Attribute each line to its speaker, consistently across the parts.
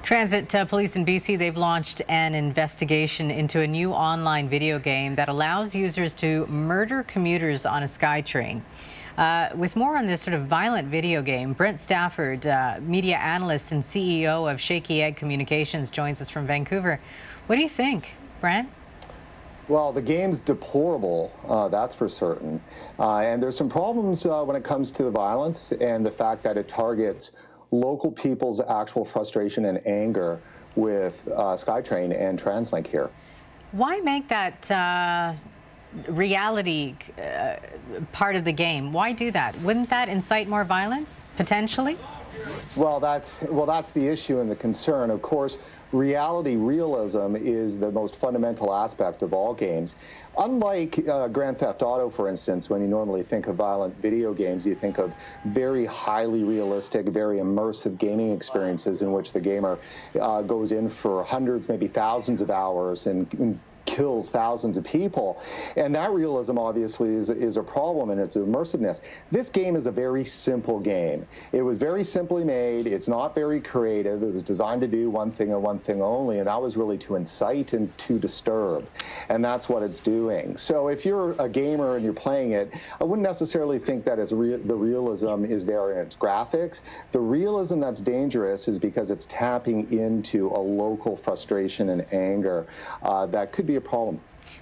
Speaker 1: Transit police in BC, they've launched an investigation into a new online video game that allows users to murder commuters on a SkyTrain. With more on this sort of violent video game, Brent Stafford, media analyst and CEO of Shakyegg Communications, joins us from Vancouver. What do you think, Brent?
Speaker 2: Well, the game's deplorable, that's for certain. And there's some problems when it comes to the violence and the fact that it targets local people's actual frustration and anger with SkyTrain and TransLink here.
Speaker 1: Why make that reality part of the game? Why do that? Wouldn't that incite more violence, potentially?
Speaker 2: Well, that's the issue and the concern. Of course, realism is the most fundamental aspect of all games. Unlike Grand Theft Auto, for instance, when you normally think of violent video games, you think of very highly realistic, very immersive gaming experiences in which the gamer goes in for hundreds, maybe thousands of hours and kills thousands of people. And that realism obviously is a problem in its immersiveness. This game is a very simple game. It was very simply made. It's not very creative. It was designed to do one thing and one thing only, and that was really to incite and to disturb. And that's what it's doing. So if you're a gamer and you're playing it, I wouldn't necessarily think that the realism is there in its graphics. The realism that's dangerous is because it's tapping into a local frustration and anger that could be a problem.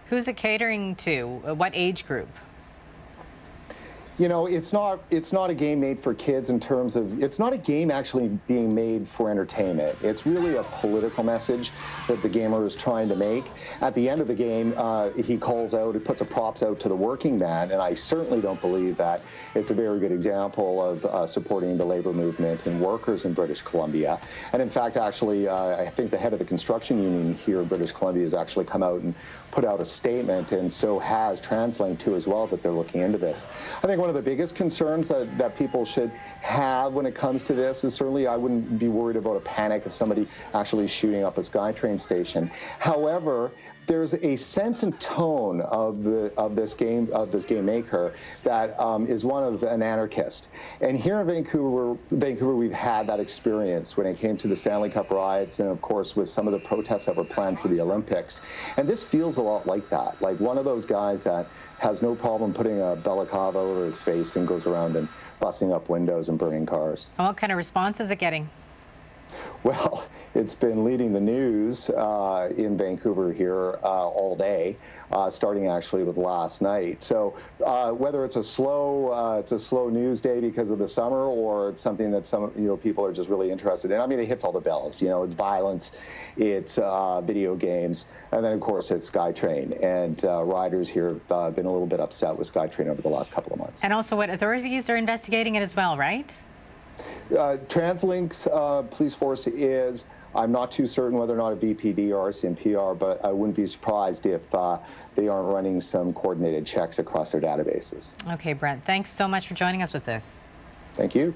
Speaker 1: Who's it catering to? What age group?
Speaker 2: You know, it's not a game made for kids in terms of, it's not a game actually being made for entertainment. It's really a political message that the gamer is trying to make. At the end of the game, he calls out, he puts a props out to the working man, and I certainly don't believe that it's a very good example of supporting the labor movement and workers in British Columbia. And in fact, actually, I think the head of the construction union here in British Columbia has actually come out and put out a statement, and so has TransLink too as well, that they're looking into this. I think one of the biggest concerns that people should have when it comes to this is certainly I wouldn't be worried about a panic of somebody actually shooting up a SkyTrain station. However, there's a sense and tone of this game maker that is one of an anarchist. And here in Vancouver, we've had that experience when it came to the Stanley Cup riots and, of course, with some of the protests that were planned for the Olympics. And this feels a lot like that, like one of those guys that has no problem putting a balaclava over his face and goes around and busting up windows and burning cars.
Speaker 1: And what kind of response is it getting?
Speaker 2: Well, it's been leading the news in Vancouver here all day, starting actually with last night. So whether it's a slow news day because of the summer, or it's something that some people are just really interested in. I mean, it hits all the bells. You know, it's violence, it's video games, and then of course it's SkyTrain. And riders here have been a little bit upset with SkyTrain over the last couple of months.
Speaker 1: And also, what authorities are investigating it as well, right?
Speaker 2: TransLink's police force is, I'm not too certain whether or not a VPD or RCMP are, but I wouldn't be surprised if they aren't running some coordinated checks across their databases.
Speaker 1: Okay, Brent, thanks so much for joining us with this.
Speaker 2: Thank you.